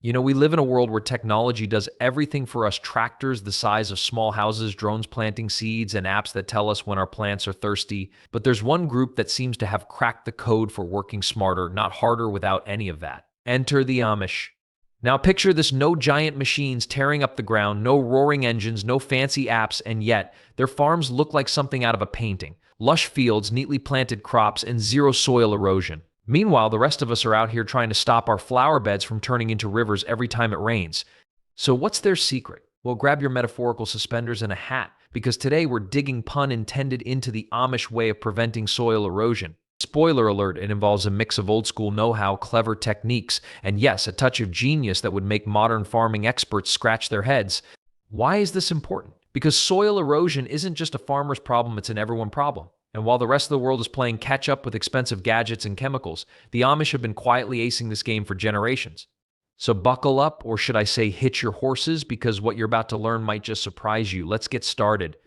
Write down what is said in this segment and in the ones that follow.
We live in a world where technology does everything for us: tractors the size of small houses, drones planting seeds, and apps that tell us when our plants are thirsty. But there's one group that seems to have cracked the code for working smarter, not harder, without any of that. Enter the Amish. Now picture this: no giant machines tearing up the ground, no roaring engines, no fancy apps, and yet their farms look like something out of a painting. Lush fields, neatly planted crops, and zero soil erosion. Meanwhile, the rest of us are out here trying to stop our flower beds from turning into rivers every time it rains. So what's their secret? Well, grab your metaphorical suspenders and a hat, because today we're digging, pun intended, into the Amish way of preventing soil erosion. Spoiler alert, it involves a mix of old school know-how, clever techniques, and yes, a touch of genius that would make modern farming experts scratch their heads. Why is this important? Because soil erosion isn't just a farmer's problem, it's an everyone problem. And while the rest of the world is playing catch-up with expensive gadgets and chemicals, the Amish have been quietly acing this game for generations. So buckle up, or should I say hitch your horses, because what you're about to learn might just surprise you. Let's get started.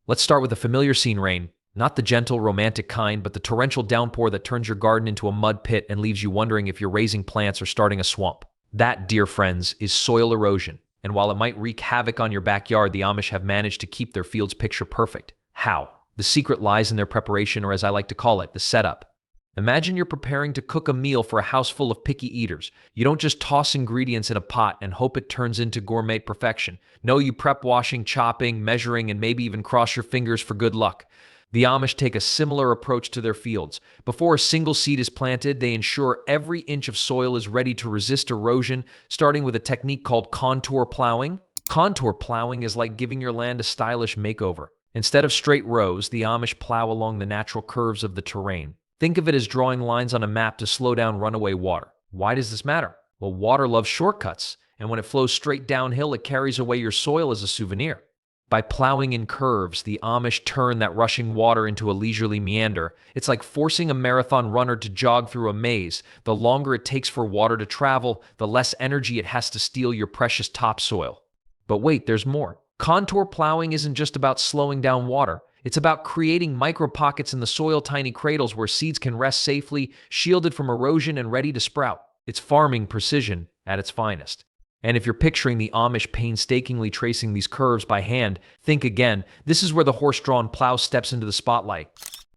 Let's start with a familiar scene: rain. Not the gentle, romantic kind, but the torrential downpour that turns your garden into a mud pit and leaves you wondering if you're raising plants or starting a swamp. That, dear friends, is soil erosion. And while it might wreak havoc on your backyard, the Amish have managed to keep their fields picture perfect. How? The secret lies in their preparation, or as I like to call it, the setup. Imagine you're preparing to cook a meal for a house full of picky eaters. You don't just toss ingredients in a pot and hope it turns into gourmet perfection. No, you prep washing, chopping, measuring, and maybe even cross your fingers for good luck. The Amish take a similar approach to their fields. Before a single seed is planted, they ensure every inch of soil is ready to resist erosion, starting with a technique called contour plowing. Contour plowing is like giving your land a stylish makeover. Instead of straight rows, the Amish plow along the natural curves of the terrain. Think of it as drawing lines on a map to slow down runaway water. Why does this matter? Well, water loves shortcuts, and when it flows straight downhill, it carries away your soil as a souvenir. By plowing in curves, the Amish turn that rushing water into a leisurely meander. It's like forcing a marathon runner to jog through a maze. The longer it takes for water to travel, the less energy it has to steal your precious topsoil. But wait, there's more. Contour plowing isn't just about slowing down water. It's about creating micro pockets in the soil, tiny cradles where seeds can rest safely, shielded from erosion and ready to sprout. It's farming precision at its finest. And if you're picturing the Amish painstakingly tracing these curves by hand, think again. This is where the horse-drawn plow steps into the spotlight.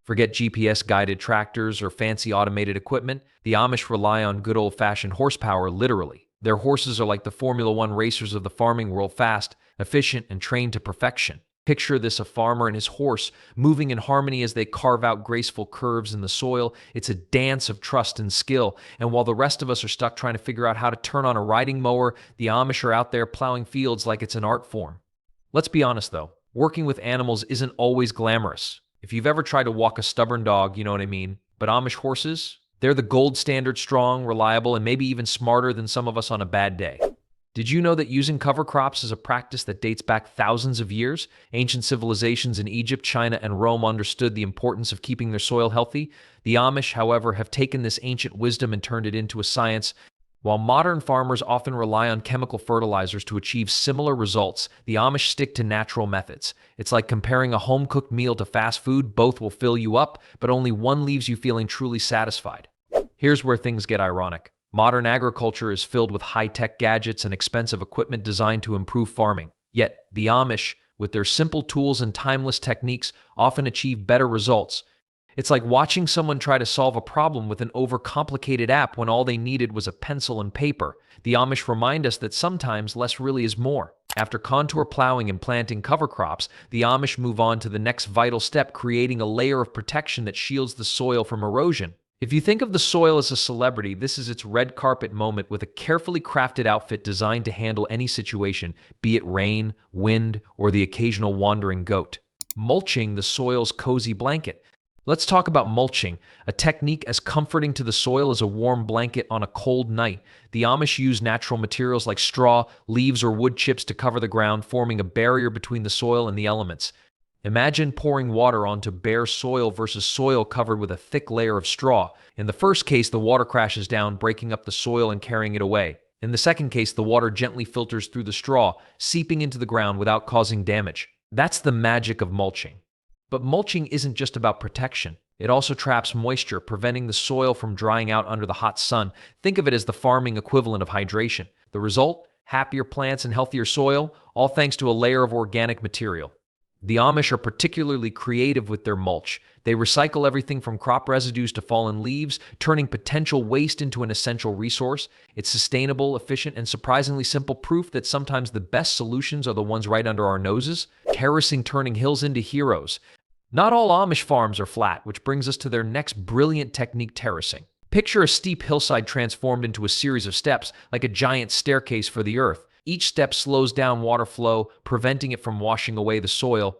Forget GPS-guided tractors or fancy automated equipment. The Amish rely on good old-fashioned horsepower, literally. Their horses are like the Formula One racers of the farming world: fast, efficient, and trained to perfection. Picture this: a farmer and his horse moving in harmony as they carve out graceful curves in the soil. It's a dance of trust and skill. And while the rest of us are stuck trying to figure out how to turn on a riding mower, the Amish are out there plowing fields like it's an art form. Let's be honest though, working with animals isn't always glamorous. If you've ever tried to walk a stubborn dog, you know what I mean. But Amish horses? They're the gold standard: strong, reliable, and maybe even smarter than some of us on a bad day. Did you know that using cover crops is a practice that dates back thousands of years? Ancient civilizations in Egypt, China, and Rome understood the importance of keeping their soil healthy. The Amish, however, have taken this ancient wisdom and turned it into a science. While modern farmers often rely on chemical fertilizers to achieve similar results, the Amish stick to natural methods. It's like comparing a home-cooked meal to fast food. Both will fill you up, but only one leaves you feeling truly satisfied. Here's where things get ironic. Modern agriculture is filled with high-tech gadgets and expensive equipment designed to improve farming. Yet, the Amish, with their simple tools and timeless techniques, often achieve better results. It's like watching someone try to solve a problem with an overcomplicated app when all they needed was a pencil and paper. The Amish remind us that sometimes less really is more. After contour plowing and planting cover crops, the Amish move on to the next vital step: creating a layer of protection that shields the soil from erosion. If you think of the soil as a celebrity, this is its red carpet moment, with a carefully crafted outfit designed to handle any situation, be it rain, wind, or the occasional wandering goat. Mulching, the soil's cozy blanket. Let's talk about mulching, a technique as comforting to the soil as a warm blanket on a cold night. The Amish use natural materials like straw, leaves, or wood chips to cover the ground, forming a barrier between the soil and the elements. Imagine pouring water onto bare soil versus soil covered with a thick layer of straw. In the first case, the water crashes down, breaking up the soil and carrying it away. In the second case, the water gently filters through the straw, seeping into the ground without causing damage. That's the magic of mulching. But mulching isn't just about protection. It also traps moisture, preventing the soil from drying out under the hot sun. Think of it as the farming equivalent of hydration. The result? Happier plants and healthier soil, all thanks to a layer of organic material. The Amish are particularly creative with their mulch. They recycle everything from crop residues to fallen leaves, turning potential waste into an essential resource. It's sustainable, efficient, and surprisingly simple, proof that sometimes the best solutions are the ones right under our noses. Terracing, turning hills into heroes. Not all Amish farms are flat, which brings us to their next brilliant technique: terracing. Picture a steep hillside transformed into a series of steps, like a giant staircase for the earth. Each step slows down water flow, preventing it from washing away the soil.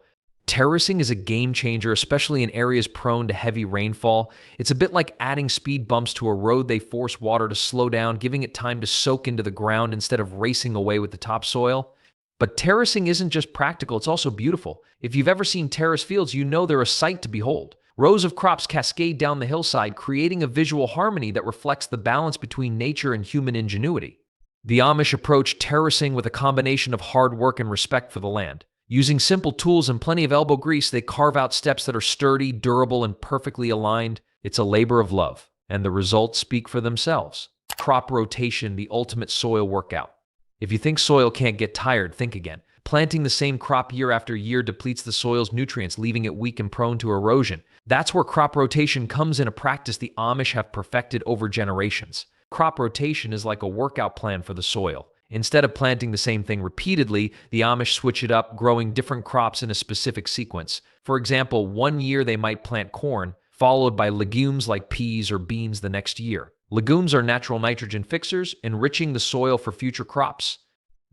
Terracing is a game changer, especially in areas prone to heavy rainfall. It's a bit like adding speed bumps to a road. They force water to slow down, giving it time to soak into the ground instead of racing away with the topsoil. But terracing isn't just practical, it's also beautiful. If you've ever seen terrace fields, you know they're a sight to behold. Rows of crops cascade down the hillside, creating a visual harmony that reflects the balance between nature and human ingenuity. The Amish approach terracing with a combination of hard work and respect for the land. Using simple tools and plenty of elbow grease, they carve out steps that are sturdy, durable, and perfectly aligned. It's a labor of love, and the results speak for themselves. Crop rotation, the ultimate soil workout. If you think soil can't get tired, think again. Planting the same crop year after year depletes the soil's nutrients, leaving it weak and prone to erosion. That's where crop rotation comes in, a practice the Amish have perfected over generations. Crop rotation is like a workout plan for the soil. Instead of planting the same thing repeatedly, the Amish switch it up, growing different crops in a specific sequence. For example, one year they might plant corn, followed by legumes like peas or beans the next year. Legumes are natural nitrogen fixers, enriching the soil for future crops.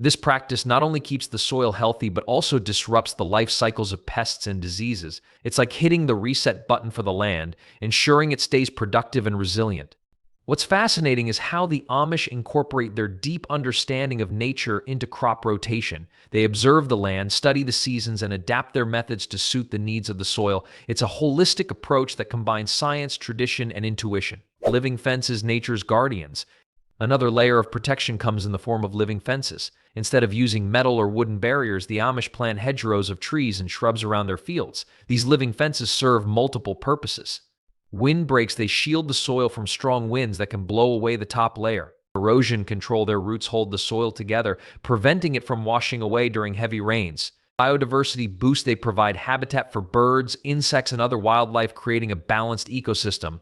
This practice not only keeps the soil healthy, but also disrupts the life cycles of pests and diseases. It's like hitting the reset button for the land, ensuring it stays productive and resilient. What's fascinating is how the Amish incorporate their deep understanding of nature into crop rotation. They observe the land, study the seasons, and adapt their methods to suit the needs of the soil. It's a holistic approach that combines science, tradition, and intuition. Living fences, nature's guardians. Another layer of protection comes in the form of living fences. Instead of using metal or wooden barriers, the Amish plant hedgerows of trees and shrubs around their fields. These living fences serve multiple purposes. Windbreaks, they shield the soil from strong winds that can blow away the top layer. Erosion control, their roots hold the soil together, preventing it from washing away during heavy rains. Biodiversity boost, they provide habitat for birds, insects, and other wildlife, creating a balanced ecosystem.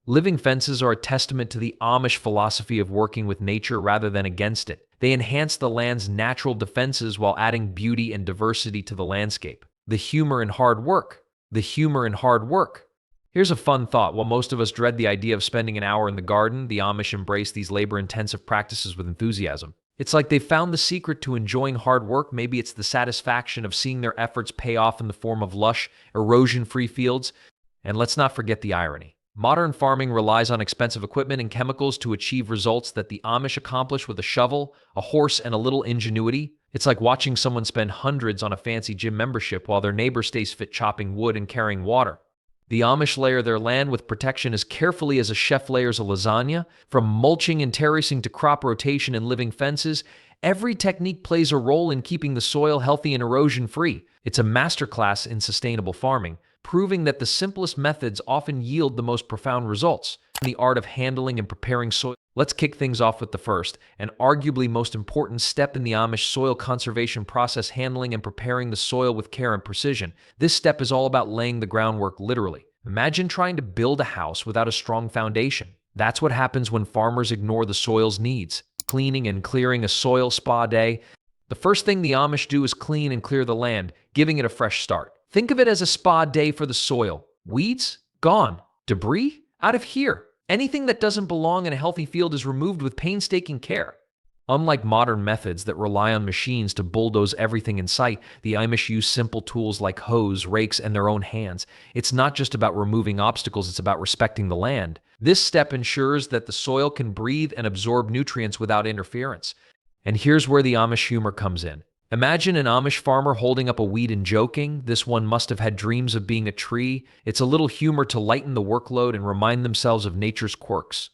Living fences are a testament to the Amish philosophy of working with nature rather than against it. They enhance the land's natural defenses while adding beauty and diversity to the landscape. The humor in hard work. The humor in hard work. Here's a fun thought. While most of us dread the idea of spending an hour in the garden, the Amish embrace these labor-intensive practices with enthusiasm. It's like they've found the secret to enjoying hard work. Maybe it's the satisfaction of seeing their efforts pay off in the form of lush, erosion-free fields. And let's not forget the irony. Modern farming relies on expensive equipment and chemicals to achieve results that the Amish accomplish with a shovel, a horse, and a little ingenuity. It's like watching someone spend hundreds on a fancy gym membership while their neighbor stays fit chopping wood and carrying water. The Amish layer their land with protection as carefully as a chef layers a lasagna. From mulching and terracing to crop rotation and living fences, every technique plays a role in keeping the soil healthy and erosion-free. It's a masterclass in sustainable farming, proving that the simplest methods often yield the most profound results. In the art of handling and preparing soil, let's kick things off with the first, and arguably most important step in the Amish soil conservation process: handling and preparing the soil with care and precision. This step is all about laying the groundwork, literally. Imagine trying to build a house without a strong foundation. That's what happens when farmers ignore the soil's needs. Cleaning and clearing, a soil spa day. The first thing the Amish do is clean and clear the land, giving it a fresh start. Think of it as a spa day for the soil. Weeds? Gone. Debris? Out of here. Anything that doesn't belong in a healthy field is removed with painstaking care. Unlike modern methods that rely on machines to bulldoze everything in sight, the Amish use simple tools like hoes, rakes, and their own hands. It's not just about removing obstacles, it's about respecting the land. This step ensures that the soil can breathe and absorb nutrients without interference. And here's where the Amish humor comes in. Imagine an Amish farmer holding up a weed and joking. This one must have had dreams of being a tree. It's a little humor to lighten the workload and remind themselves of nature's quirks.